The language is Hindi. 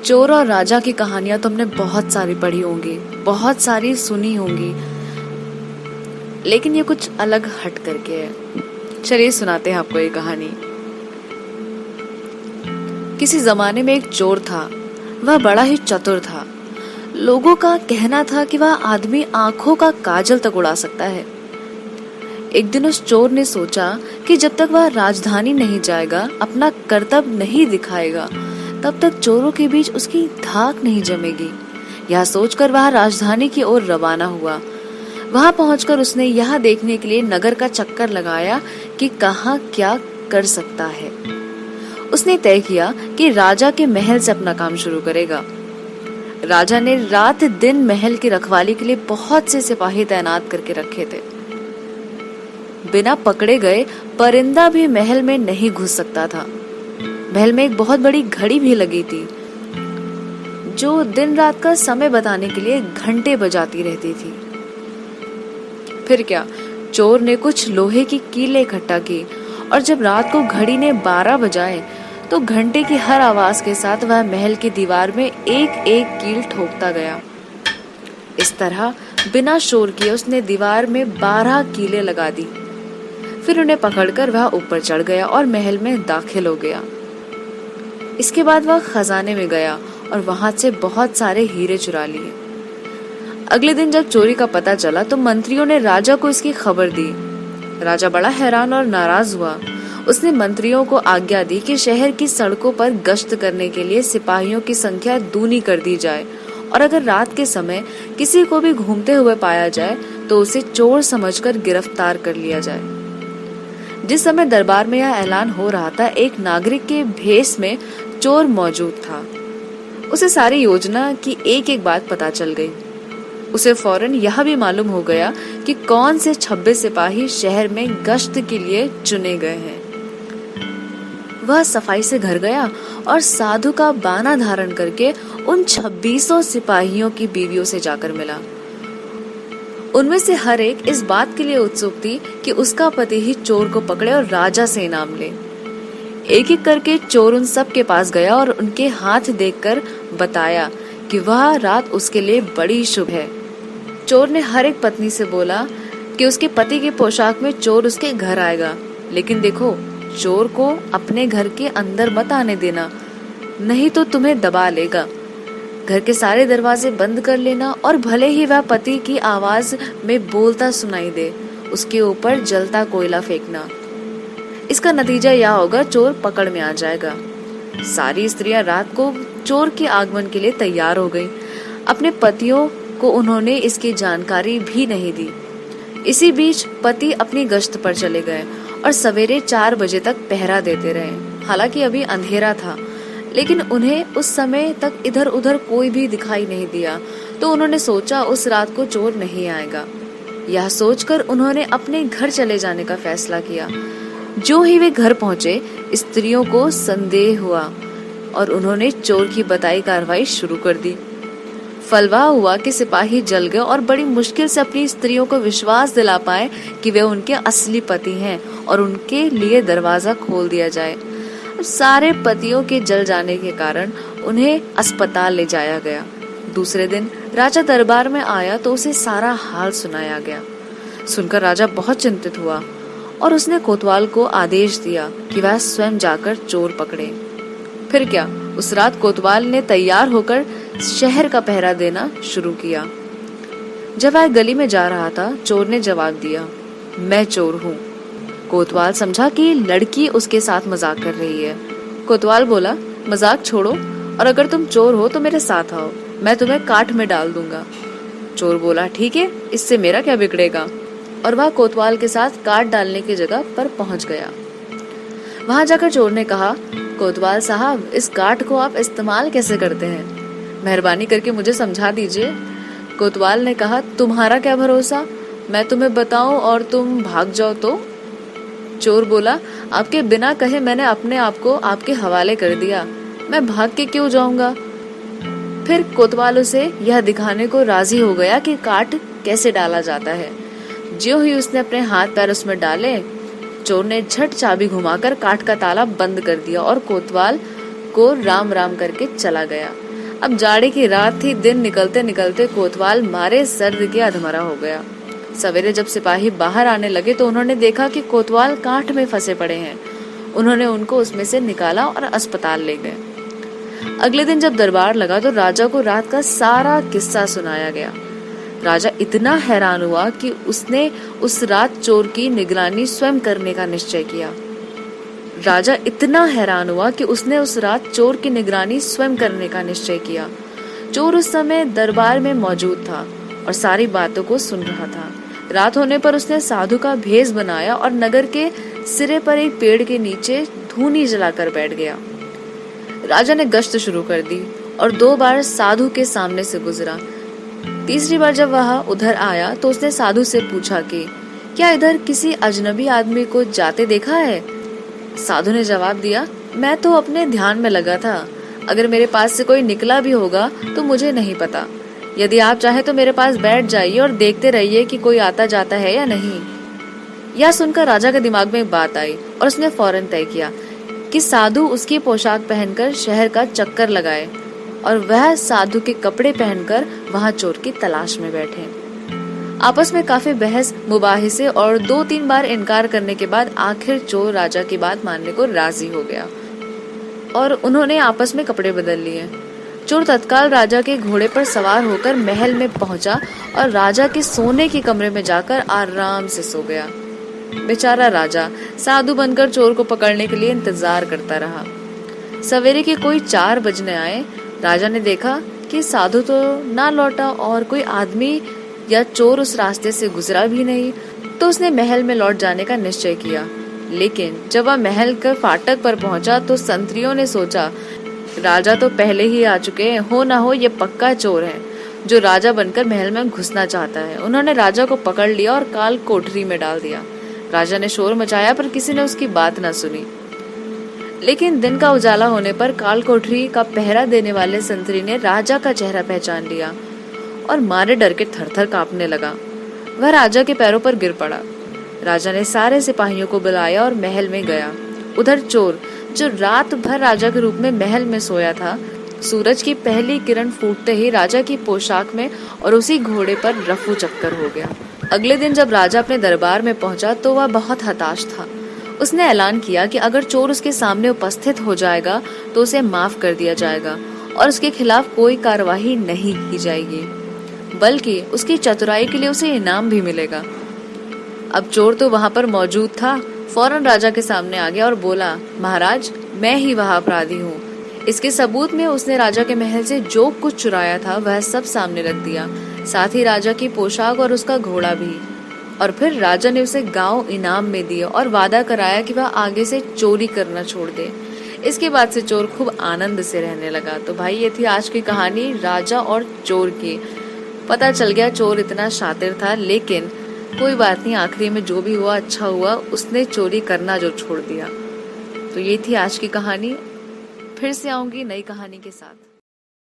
चोर और राजा की कहानियां तुमने बहुत सारी पढ़ी होंगी, बहुत सारी सुनी होंगी, लेकिन ये कुछ अलग हट करके है। चलिए सुनाते हैं आपको ये कहानी। किसी जमाने में एक चोर था। वह बड़ा ही चतुर था। लोगों का कहना था कि वह आदमी आंखों का काजल तक उड़ा सकता है। एक दिन उस चोर ने सोचा कि जब तक वह राजधानी नहीं जाएगा, अपना कर्तव्य नहीं दिखाएगा, तब तक चोरों के बीच उसकी धाक नहीं जमेगी। यह सोचकर वह राजधानी की ओर रवाना हुआ। वहां पहुंचकर उसने यह देखने के लिए नगर का चक्कर लगाया कि कहाँ क्या कर सकता है। उसने तय किया कि राजा के महल से अपना काम शुरू करेगा। राजा ने रात दिन महल की रखवाली के लिए बहुत से सिपाही तैनात करके रखे थे। बिना पकड़े गए परिंदा भी महल में नहीं घुस सकता था। महल में एक बहुत बड़ी घड़ी भी लगी थी, जो दिन रात का समय बताने के लिए घंटे बजाती रहती थी। फिर क्या, चोर ने कुछ लोहे की कीलें इकट्ठा की और जब रात को घड़ी ने 12 बजाए तो घंटे की हर आवाज के साथ वह महल की दीवार में एक एक कील ठोकता गया। इस तरह बिना शोर किए उसने दीवार में 12 कीलें लगा दी। फिर उन्हें पकड़कर वह ऊपर चढ़ गया और महल में दाखिल हो गया। इसके बाद वह खजाने में गया और वहां से बहुत सारे हीरे चुरा लिए। अगले दिन जब चोरी का पता चला तो मंत्रियों ने राजा को इसकी खबर दी। राजा बड़ा हैरान और नाराज हुआ। उसने मंत्रियों को आज्ञा दी कि शहर की सड़कों पर गश्त करने के लिए सिपाहियों की संख्या दूनी कर दी जाए और अगर रात के समय किसी को भी घूमते हुए पाया जाए तो उसे चोर समझकर गिरफ्तार कर लिया जाए। जिस समय दरबार में यह ऐलान हो रहा था, एक नागरिक के भेष में चोर मौजूद था। उसे सारी योजना की एक एक बात पता चल गई। उसे फौरन यह भी मालूम हो गया कि कौन से 26 सिपाही शहर में गश्त के लिए चुने गए हैं। वह सफाई से घर गया और साधु का बाना धारण करके उन 26 सिपाहियों की बीवियों से जाकर मिला। उनमें से हर एक इस बात के लिए उत्सुक थी कि उसका पति ही चोर को पकड़े और राजा से इनाम ले। एक एक करके चोर उन सब के पास गया और उनके हाथ देखकर बताया कि वह रात उसके लिए बड़ी शुभ है। चोर ने हर एक पत्नी से बोला कि उसके पति की पोशाक में चोर उसके घर आएगा, लेकिन देखो, चोर को अपने घर के अंदर मत आने देना, नहीं तो तुम्हें दबा लेगा। घर के सारे दरवाजे बंद कर लेना और भले ही वह पति की आवाज में बोलता सुनाई दे, उसके ऊपर जलता कोयला फेंकना। इसका नतीजा यह होगा, चोर पकड़ में आ जाएगा। सारी स्त्रियां रात को चोर के आगमन के लिए तैयार हो गईं। अपने पतियों को उन्होंने इसकी जानकारी भी नहीं दी। इसी बीच पति अपनी गश्त पर चले गए और सवेरे 4 बजे तक पहरा देते रहे। हालांकि अभी अंधेरा था, लेकिन उन्हें उस समय तक इधर उधर कोई भी दिखाई नहीं दिया, तो उन्होंने सोचा उस रात को चोर नहीं आएगा। यह सोचकर उन्होंने अपने घर चले जाने का फैसला किया। जो ही वे घर पहुंचे, स्त्रियों को संदेह हुआ और उन्होंने चोर की बताई कार्रवाई शुरू कर दी। फलवा हुआ कि सिपाही जल गए और बड़ी मुश्किल से अपनी स्त्रियों को विश्वास दिला पाए कि वे उनके असली पति हैं और उनके लिए दरवाजा खोल दिया जाए। सारे पतियों के जल जाने के कारण उन्हें अस्पताल ले जाया गया। दूसरे दिन राजा दरबार में आया तो उसे सारा हाल सुनाया गया। सुनकर राजा बहुत चिंतित हुआ और उसने कोतवाल को आदेश दिया कि वह स्वयं जाकर चोर पकड़े। फिर क्या, उस रात कोतवाल ने तैयार होकर शहर का पहरा देना शुरू किया। जब वह गली में जा रहा था, चोर ने जवाब दिया, मैं चोर हूँ। कोतवाल समझा कि लड़की उसके साथ मजाक कर रही है। कोतवाल बोला, मजाक छोड़ो और अगर तुम चोर हो तो मेरे साथ आओ, मैं तुम्हें काठ में डाल दूंगा। चोर बोला, ठीक है, इससे मेरा क्या बिगड़ेगा, और वह कोतवाल के साथ काठ डालने की जगह पर पहुंच गया। वहां जाकर चोर ने कहा, कोतवाल साहब, इस काठ को आप इस्तेमाल कैसे करते हैं? मेहरबानी करके मुझे समझा दीजिए। कोतवाल ने कहा, तुम्हारा क्या भरोसा, मैं तुम्हें बताऊं और तुम भाग जाओ तो? चोर बोला, आपके बिना कहे मैंने अपने आप को आपके हवाले कर दिया, मैं भाग के क्यों जाऊंगा? फिर कोतवाल उसे यह दिखाने को राजी हो गया कि काठ कैसे डाला जाता है। ज्यों ही उसने अपने हाथ पैर उसमें डाले, चोर ने झट चाबी घुमाकर काठ का ताला बंद कर दिया और कोतवाल को राम राम करके चला गया। अब जाड़े की रात थी। दिन निकलते निकलते कोतवाल मारे सर्द के अधमरा हो गया। सवेरे जब सिपाही बाहर आने लगे तो उन्होंने देखा कि कोतवाल कांट में फंसे पड़े हैं। उन्होंने उनको उसमें से निकाला और अस्पताल ले गए। अगले दिन जब दरबार लगा तो राजा को रात का सारा किस्सा सुनाया गया। राजा इतना हैरान हुआ कि उसने उस रात चोर की निगरानी स्वयं करने का निश्चय किया। चोर उस समय दरबार में मौजूद था और सारी बातों को सुन रहा था। रात होने पर उसने साधु का भेष बनाया और नगर के सिरे पर एक पेड़ के नीचे धूनी जलाकर बैठ गया। राजा ने गश्त शुरू कर दी और 2 बार साधु के सामने से गुजरा। तीसरी बार जब वह उधर आया तो उसने साधु से पूछा कि क्या इधर किसी अजनबी आदमी को जाते देखा है? साधु ने जवाब दिया, मैं तो अपने ध्यान में लगा था। अगर मेरे पास से कोई निकला भी होगा तो मुझे नहीं पता। यदि आप चाहे तो मेरे पास बैठ जाइए और देखते रहिए कि कोई आता जाता है या नहीं। यह सुनकर राजा के दिमाग में एक बात आई और उसने फौरन तय किया कि साधु उसकी पोशाक पहनकर शहर का चक्कर लगाए और वह साधु के कपड़े पहनकर वहां चोर की तलाश में बैठे। आपस में काफी बहस मुबाहिसे और 2-3 बार इनकार करने के बाद आखिर चोर राजा की बात मानने को राजी हो गया और उन्होंने आपस में कपड़े बदल लिए। चोर तत्काल राजा के घोड़े पर सवार होकर महल में पहुंचा और राजा के सोने के कमरे में जाकर आराम से सो गया। बेचारा राजा साधु बनकर चोर को पकड़ने के लिए इंतजार करता रहा। सवेरे के कोई 4 बजने आए। राजा ने देखा कि साधु तो ना लौटा और कोई आदमी या चोर उस रास्ते से गुजरा भी नहीं, तो उसने महल में लौट जाने का निश्चय किया। लेकिन जब वह महल के फाटक पर पहुंचा तो संतरियों ने सोचा, राजा तो पहले ही आ चुके हैं, हो ना हो ये पक्का चोर है जो राजा बनकर महल में घुसना चाहता है। उन्होंने राजा को पकड़ लिया और काल कोठरी में डाल दिया। राजा ने शोर मचाया पर किसी ने उसकी बात न सुनी। लेकिन दिन का उजाला होने पर काल कोठरी का पहरा देने वाले संतरी ने राजा का चेहरा पहचान लिया और मारे डर के थरथर कांपने लगा। वह राजा के पैरों पर गिर पड़ा। राजा ने सारे सिपाहियों को बुलाया और महल में गया। उधर चोर, जो रात भर राजा के रूप में महल में सोया था, सूरज की पहली किरण फूटते ही राजा की पोशाक में और उसी घोड़े पर रफू चक्कर हो गया। अगले दिन जब राजा अपने दरबार में पहुंचा तो वह बहुत हताश था। उसने ऐलान किया कि अगर चोर उसके सामने उपस्थित हो जाएगा तो उसे माफ कर दिया जाएगा और उसके खिलाफ कोई कार्यवाही नहीं की जाएगी, बल्कि उसकी चतुराई के लिए उसे इनाम भी मिलेगा। अब चोर तो वहां पर मौजूद था, फौरन राजा के सामने आ गया और बोला, महाराज, मैं ही वह अपराधी हूँ। इसके सबूत में उसने राजा के महल से जो कुछ चुराया था वह सब सामने रख दिया, साथ ही राजा की पोशाक और उसका घोड़ा भी। और फिर राजा ने उसे गांव इनाम में दिया और वादा कराया कि वह आगे से चोरी करना छोड़ दे। इसके बाद से चोर खूब आनंद से रहने लगा। तो भाई, ये थी आज की कहानी राजा और चोर की। पता चल गया चोर इतना शातिर था, लेकिन कोई बात नहीं, आखिरी में जो भी हुआ अच्छा हुआ, उसने चोरी करना जो छोड़ दिया। तो ये थी आज की कहानी। फिर से आऊंगी नई कहानी के साथ।